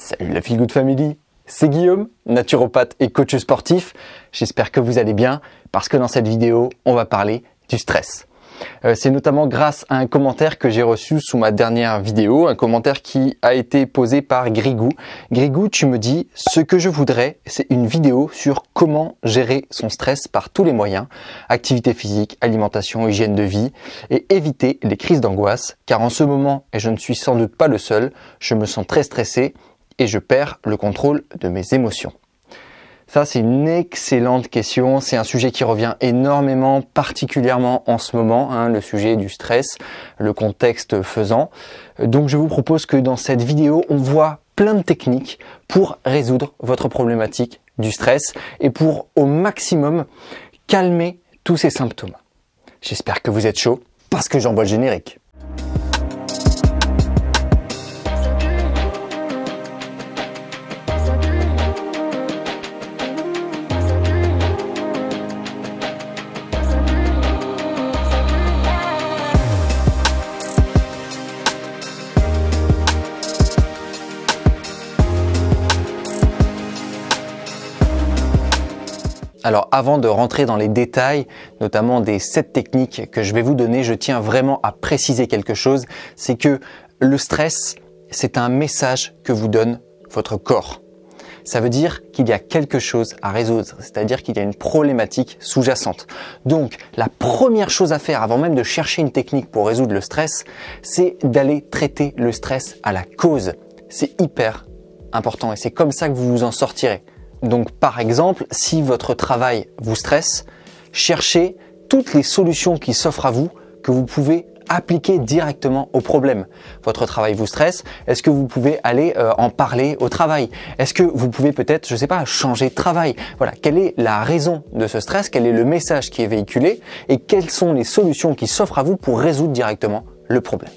Salut la Feel Good Family, c'est Guillaume, naturopathe et coach sportif. J'espère que vous allez bien parce que dans cette vidéo, on va parler du stress. C'est notamment grâce à un commentaire que j'ai reçu sous ma dernière vidéo, un commentaire qui a été posé par Grigou. Grigou, tu me dis, ce que je voudrais, c'est une vidéo sur comment gérer son stress par tous les moyens, activité physique, alimentation, hygiène de vie, et éviter les crises d'angoisse, car en ce moment, et je ne suis sans doute pas le seul, je me sens très stressé et je perds le contrôle de mes émotions. Ça, c'est une excellente question. C'est un sujet qui revient énormément, particulièrement en ce moment, le sujet du stress, le contexte faisant. Donc, je vous propose que dans cette vidéo, on voit plein de techniques pour résoudre votre problématique du stress et pour au maximum calmer tous ces symptômes. J'espère que vous êtes chaud parce que j'envoie le générique. Alors avant de rentrer dans les détails, notamment des 7 techniques que je vais vous donner, je tiens vraiment à préciser quelque chose, c'est que le stress, c'est un message que vous donne votre corps. Ça veut dire qu'il y a quelque chose à résoudre, c'est-à-dire qu'il y a une problématique sous-jacente. Donc la première chose à faire avant même de chercher une technique pour résoudre le stress, c'est d'aller traiter le stress à la cause. C'est hyper important et c'est comme ça que vous vous en sortirez. Donc par exemple, si votre travail vous stresse, cherchez toutes les solutions qui s'offrent à vous que vous pouvez appliquer directement au problème. Votre travail vous stresse, est-ce que vous pouvez aller en parler au travail? Est-ce que vous pouvez peut-être, je sais pas, changer de travail? Voilà, quelle est la raison de ce stress? Quel est le message qui est véhiculé? Et quelles sont les solutions qui s'offrent à vous pour résoudre directement le problème?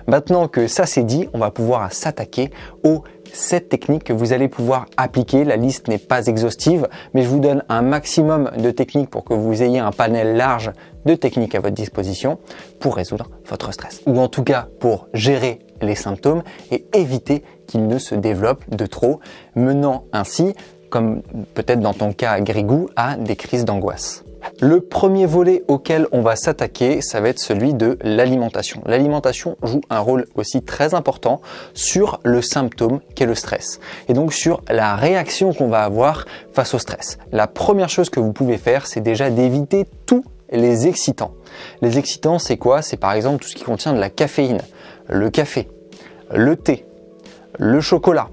Maintenant que ça c'est dit, on va pouvoir s'attaquer aux 7 techniques que vous allez pouvoir appliquer. La liste n'est pas exhaustive, mais je vous donne un maximum de techniques pour que vous ayez un panel large de techniques à votre disposition pour résoudre votre stress. Ou en tout cas pour gérer les symptômes et éviter qu'ils ne se développent de trop, menant ainsi, comme peut-être dans ton cas Grigou, à des crises d'angoisse. Le premier volet auquel on va s'attaquer, ça va être celui de l'alimentation. L'alimentation joue un rôle aussi très important sur le symptôme qu'est le stress et donc sur la réaction qu'on va avoir face au stress. La première chose que vous pouvez faire, c'est déjà d'éviter tous les excitants. Les excitants, c'est quoi? C'est par exemple tout ce qui contient de la caféine, le café, le thé, le chocolat.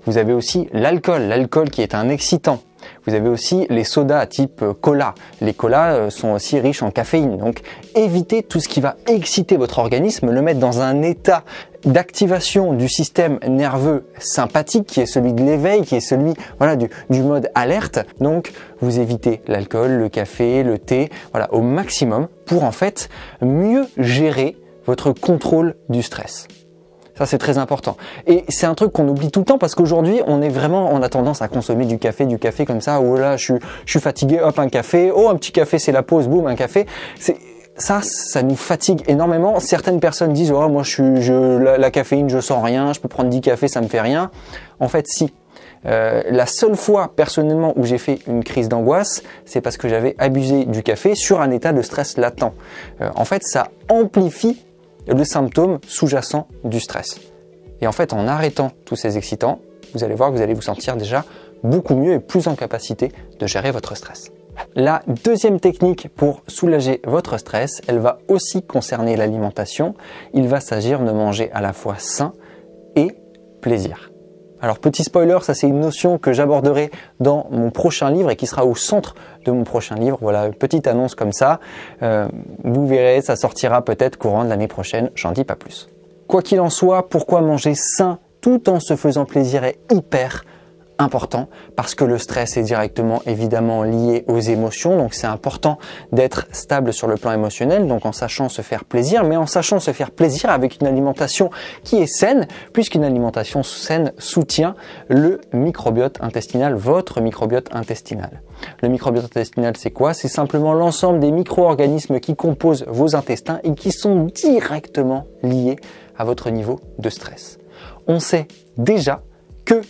Vous avez aussi l'alcool qui est un excitant. Vous avez aussi les sodas type cola. Les colas sont aussi riches en caféine. Donc, évitez tout ce qui va exciter votre organisme, le mettre dans un état d'activation du système nerveux sympathique qui est celui de l'éveil, qui est celui du mode alerte. Donc, vous évitez l'alcool, le café, le thé, au maximum pour en fait mieux gérer votre contrôle du stress. Ça, c'est très important. Et c'est un truc qu'on oublie tout le temps parce qu'aujourd'hui, on a tendance à consommer du café comme ça. Oh là, je suis fatigué, hop, un café. Oh, un petit café, c'est la pause, boum, un café. Ça nous fatigue énormément. Certaines personnes disent, oh, moi, la caféine, je sens rien, je peux prendre 10 cafés, ça me fait rien. En fait, si. La seule fois, personnellement, où j'ai fait une crise d'angoisse, c'est parce que j'avais abusé du café sur un état de stress latent. En fait, ça amplifie le symptôme sous-jacent du stress. Et en fait, en arrêtant tous ces excitants, vous allez voir que vous allez vous sentir déjà beaucoup mieux et plus en capacité de gérer votre stress. La deuxième technique pour soulager votre stress, elle va aussi concerner l'alimentation. Il va s'agir de manger à la fois sain et plaisir. Alors petit spoiler, ça c'est une notion que j'aborderai dans mon prochain livre et qui sera au centre de mon prochain livre. Voilà, petite annonce comme ça. Vous verrez, ça sortira peut-être courant de l'année prochaine, j'en dis pas plus. Quoi qu'il en soit, pourquoi manger sain tout en se faisant plaisir est hyper important parce que le stress est directement évidemment lié aux émotions, donc c'est important d'être stable sur le plan émotionnel, donc en sachant se faire plaisir, mais en sachant se faire plaisir avec une alimentation qui est saine, puisqu'une alimentation saine soutient le microbiote intestinal, votre microbiote intestinal. Le microbiote intestinal, c'est quoi? C'est simplement l'ensemble des micro-organismes qui composent vos intestins et qui sont directement liés à votre niveau de stress. On sait déjà que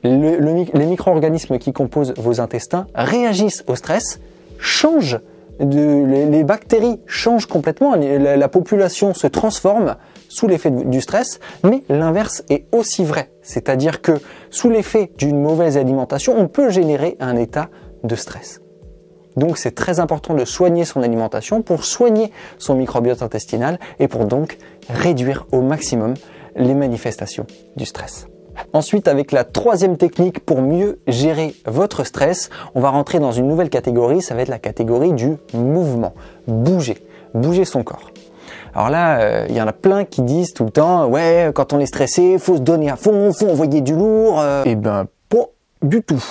les micro-organismes qui composent vos intestins réagissent au stress, changent, les bactéries changent complètement, la population se transforme sous l'effet du stress, mais l'inverse est aussi vrai. C'est-à-dire que sous l'effet d'une mauvaise alimentation, on peut générer un état de stress. Donc c'est très important de soigner son alimentation pour soigner son microbiote intestinal et pour donc réduire au maximum les manifestations du stress. Ensuite, avec la troisième technique pour mieux gérer votre stress, on va rentrer dans une nouvelle catégorie, ça va être la catégorie du mouvement. Bouger son corps. Alors là, il y en a plein qui disent tout le temps, ouais, quand on est stressé, faut se donner à fond, faut envoyer du lourd. Eh ben, pas du tout.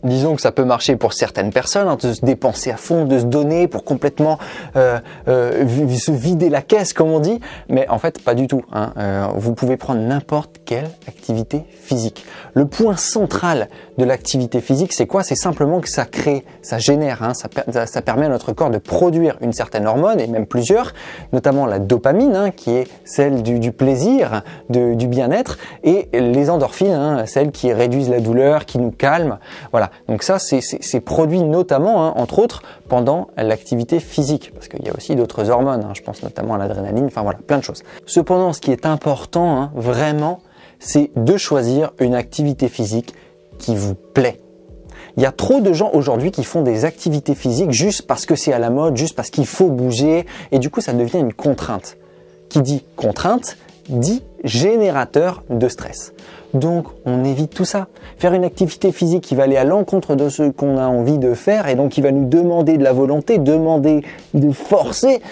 Disons que ça peut marcher pour certaines personnes, hein, de se dépenser à fond, de se donner pour complètement se vider la caisse, comme on dit. Mais en fait, pas du tout. Hein. Vous pouvez prendre n'importe quelle activité physique. Le point central de l'activité physique, c'est quoi? C'est simplement que ça crée, ça génère, hein, ça permet à notre corps de produire une certaine hormone, et même plusieurs, notamment la dopamine, hein, qui est celle du plaisir, du bien-être, et les endorphines, hein, celles qui réduisent la douleur, qui nous calment. Voilà. Donc ça, c'est produit notamment, hein, entre autres, pendant l'activité physique, parce qu'il y a aussi d'autres hormones, hein, je pense notamment à l'adrénaline, enfin voilà, plein de choses. Cependant, ce qui est important, hein, vraiment, c'est de choisir une activité physique qui vous plaît. Il y a trop de gens aujourd'hui qui font des activités physiques juste parce que c'est à la mode, juste parce qu'il faut bouger, et du coup ça devient une contrainte. Qui dit contrainte, dit générateur de stress. Donc on évite tout ça. Faire une activité physique qui va aller à l'encontre de ce qu'on a envie de faire, et donc qui va nous demander de la volonté, demander de forcer,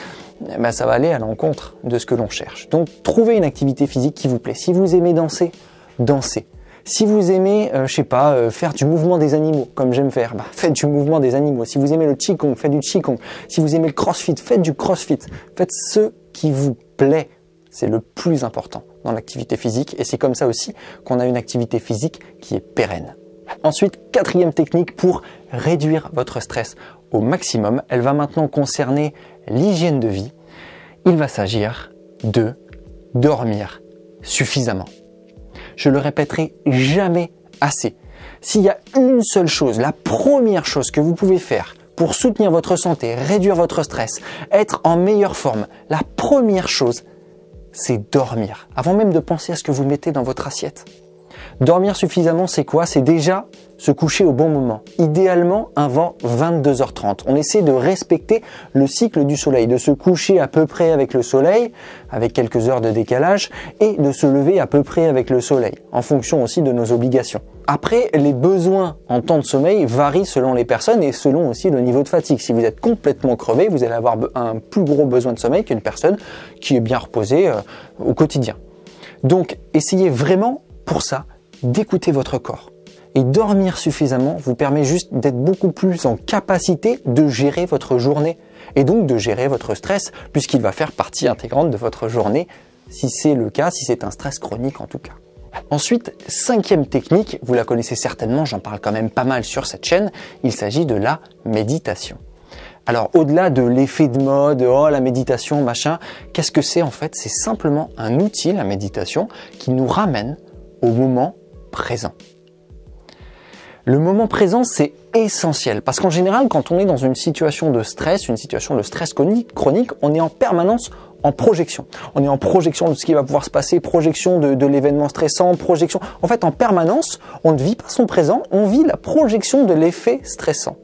ben ça va aller à l'encontre de ce que l'on cherche. Donc trouvez une activité physique qui vous plaît. Si vous aimez danser, dansez. Si vous aimez, je sais pas, faire du mouvement des animaux, comme j'aime faire, bah, faites du mouvement des animaux. Si vous aimez le qigong, faites du qigong. Si vous aimez le crossfit, faites du crossfit. Faites ce qui vous plaît. C'est le plus important dans l'activité physique, et c'est comme ça aussi qu'on a une activité physique qui est pérenne. Ensuite, quatrième technique pour réduire votre stress au maximum. Elle va maintenant concerner l'hygiène de vie. Il va s'agir de dormir suffisamment. Je le répéterai jamais assez. S'il y a une seule chose, la première chose que vous pouvez faire pour soutenir votre santé, réduire votre stress, être en meilleure forme, la première chose, c'est dormir. Avant même de penser à ce que vous mettez dans votre assiette. Dormir suffisamment, c'est quoi? C'est déjà se coucher au bon moment. Idéalement avant 22h30. On essaie de respecter le cycle du soleil, de se coucher à peu près avec le soleil, avec quelques heures de décalage, et de se lever à peu près avec le soleil, en fonction aussi de nos obligations. Après, les besoins en temps de sommeil varient selon les personnes et selon aussi le niveau de fatigue. Si vous êtes complètement crevé, vous allez avoir un plus gros besoin de sommeil qu'une personne qui est bien reposée au quotidien. Donc, essayez vraiment pour ça d'écouter votre corps. Et dormir suffisamment vous permet juste d'être beaucoup plus en capacité de gérer votre journée et donc de gérer votre stress, puisqu'il va faire partie intégrante de votre journée, si c'est le cas, si c'est un stress chronique en tout cas. Ensuite, cinquième technique, vous la connaissez certainement, j'en parle quand même pas mal sur cette chaîne, il s'agit de la méditation. Alors au-delà de l'effet de mode, oh la méditation, machin, qu'est-ce que c'est en fait? C'est simplement un outil, la méditation, qui nous ramène au moment présent. Le moment présent, c'est essentiel parce qu'en général, quand on est dans une situation de stress chronique, on est en permanence en projection. On est en projection de ce qui va pouvoir se passer, projection de l'événement stressant, projection. En fait, en permanence, on ne vit pas son présent, on vit la projection de l'effet stressant.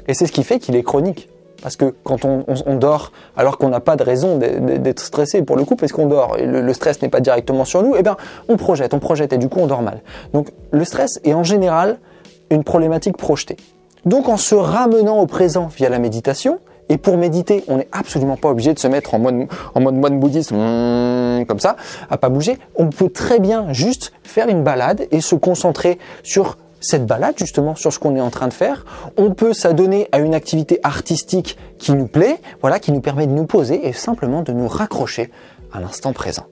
Et c'est ce qui fait qu'il est chronique. Parce que quand on dort, alors qu'on n'a pas de raison d'être stressé pour le coup, parce qu'on dort, et le stress n'est pas directement sur nous, eh bien on projette, et du coup on dort mal. Donc le stress est en général une problématique projetée. Donc en se ramenant au présent via la méditation, et pour méditer, on n'est absolument pas obligé de se mettre en mode moine bouddhiste, comme ça, à pas bouger. On peut très bien juste faire une balade et se concentrer sur cette balade justement, sur ce qu'on est en train de faire. On peut s'adonner à une activité artistique qui nous plaît, voilà, qui nous permet de nous poser et simplement de nous raccrocher à l'instant présent.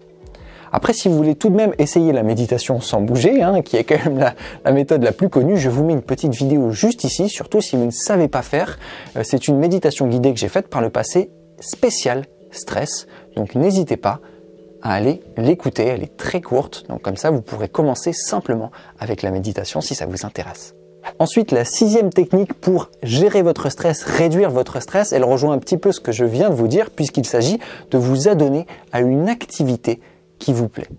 Après, si vous voulez tout de même essayer la méditation sans bouger, hein, qui est quand même la méthode la plus connue, je vous mets une petite vidéo juste ici, surtout si vous ne savez pas faire. C'est une méditation guidée que j'ai faite par le passé, spéciale stress, donc n'hésitez pas à aller l'écouter. Elle est très courte, donc comme ça vous pourrez commencer simplement avec la méditation si ça vous intéresse. Ensuite, la 6e technique pour gérer votre stress, réduire votre stress, elle rejoint un petit peu ce que je viens de vous dire puisqu'il s'agit de vous adonner à une activité qui vous plaît.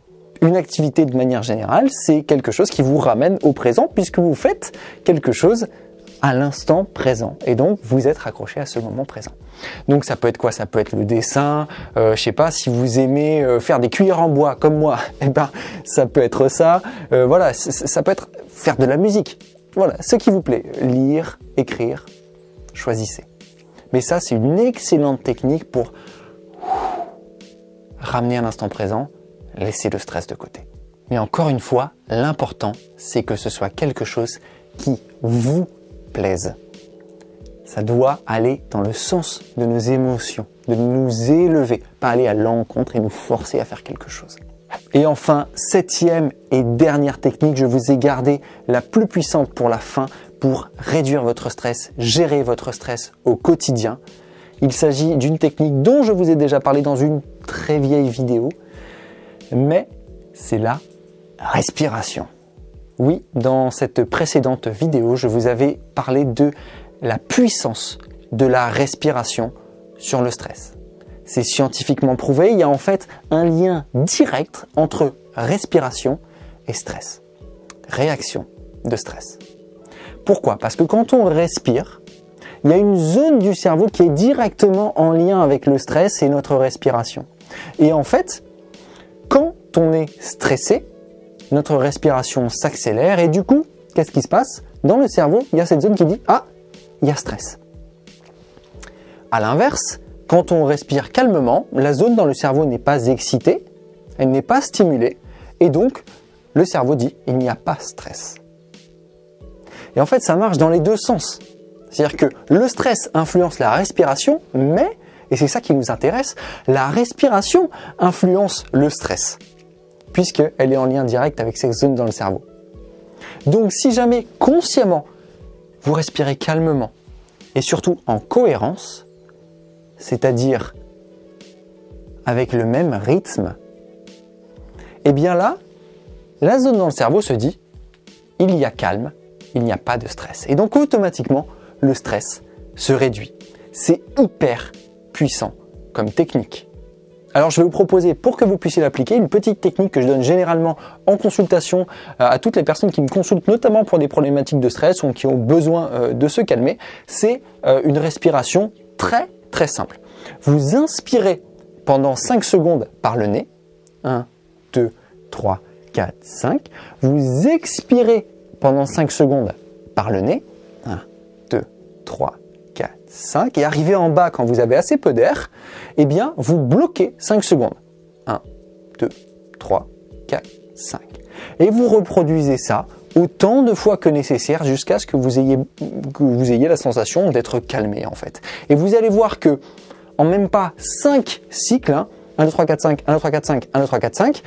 Une activité de manière générale, c'est quelque chose qui vous ramène au présent puisque vous faites quelque chose à l'instant présent et donc vous êtes raccroché à ce moment présent. Donc ça peut être quoi? Ça peut être le dessin, je sais pas, si vous aimez faire des cuillères en bois comme moi, eh ben ça peut être ça, voilà, ça peut être faire de la musique. Voilà, ce qui vous plaît, lire, écrire, choisissez. Mais ça, c'est une excellente technique pour ramener à l'instant présent, laisser le stress de côté. Mais encore une fois, l'important, c'est que ce soit quelque chose qui vous plaise. Ça doit aller dans le sens de nos émotions, de nous élever, pas aller à l'encontre et nous forcer à faire quelque chose. Et enfin, 7e et dernière technique, je vous ai gardé la plus puissante pour la fin pour réduire votre stress, gérer votre stress au quotidien. Il s'agit d'une technique dont je vous ai déjà parlé dans une très vieille vidéo, mais c'est la respiration. Oui, dans cette précédente vidéo, je vous avais parlé de la puissance de la respiration sur le stress. C'est scientifiquement prouvé, il y a en fait un lien direct entre respiration et stress. Réaction de stress. Pourquoi? Parce que quand on respire, il y a une zone du cerveau qui est directement en lien avec le stress et notre respiration. Et en fait, quand on est stressé, notre respiration s'accélère et du coup, qu'est-ce qui se passe? Dans le cerveau, il y a cette zone qui dit « Ah, il y a stress ». À l'inverse, quand on respire calmement, la zone dans le cerveau n'est pas excitée, elle n'est pas stimulée, et donc le cerveau dit « il n'y a pas stress ». Et en fait, ça marche dans les deux sens. C'est-à-dire que le stress influence la respiration, mais, et c'est ça qui nous intéresse, la respiration influence le stress, puisqu'elle est en lien direct avec cette zone dans le cerveau. Donc si jamais consciemment, vous respirez calmement, et surtout en cohérence, c'est-à-dire avec le même rythme, et bien là, la zone dans le cerveau se dit « il y a calme, il n'y a pas de stress ». Et donc automatiquement, le stress se réduit. C'est hyper puissant comme technique. Alors je vais vous proposer, pour que vous puissiez l'appliquer, une petite technique que je donne généralement en consultation à toutes les personnes qui me consultent, notamment pour des problématiques de stress ou qui ont besoin de se calmer. C'est une respiration très simple. Vous inspirez pendant 5 secondes par le nez. 1, 2, 3, 4, 5. Vous expirez pendant 5 secondes par le nez. 1, 2, 3, 4, 5. Et arrivé en bas, quand vous avez assez peu d'air, eh bien, vous bloquez 5 secondes. 1, 2, 3, 4, 5. Et vous reproduisez ça autant de fois que nécessaire jusqu'à ce que vous ayez la sensation d'être calmé en fait. Et vous allez voir que en même pas 5 cycles, 1, 2, 3, 4, 5, 1, 2, 3, 4, 5, 1, 2, 3, 4, 5,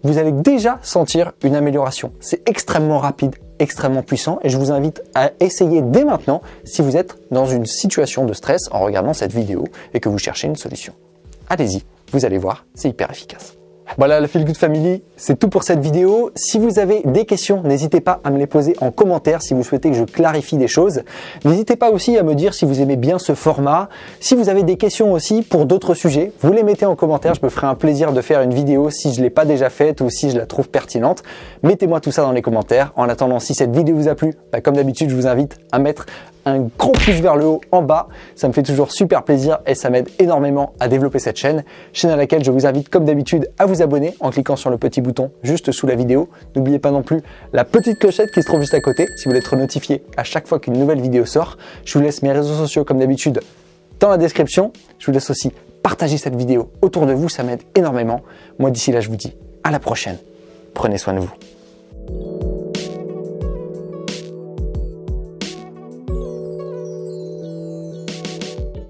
vous allez déjà sentir une amélioration. C'est extrêmement rapide, extrêmement puissant et je vous invite à essayer dès maintenant si vous êtes dans une situation de stress en regardant cette vidéo et que vous cherchez une solution. Allez-y, vous allez voir, c'est hyper efficace. Voilà la Feel Good Family, c'est tout pour cette vidéo. Si vous avez des questions, n'hésitez pas à me les poser en commentaire si vous souhaitez que je clarifie des choses. N'hésitez pas aussi à me dire si vous aimez bien ce format. Si vous avez des questions aussi pour d'autres sujets, vous les mettez en commentaire. Je me ferai un plaisir de faire une vidéo si je ne l'ai pas déjà faite ou si je la trouve pertinente. Mettez-moi tout ça dans les commentaires. En attendant, si cette vidéo vous a plu, comme d'habitude, je vous invite à mettre un gros pouce vers le haut en bas, ça me fait toujours super plaisir et ça m'aide énormément à développer cette chaîne à laquelle je vous invite comme d'habitude à vous abonner en cliquant sur le petit bouton juste sous la vidéo. N'oubliez pas non plus la petite clochette qui se trouve juste à côté si vous voulez être notifié à chaque fois qu'une nouvelle vidéo sort. Je vous laisse mes réseaux sociaux comme d'habitude dans la description. Je vous laisse aussi partager cette vidéo autour de vous, ça m'aide énormément. Moi d'ici là je vous dis à la prochaine, prenez soin de vous.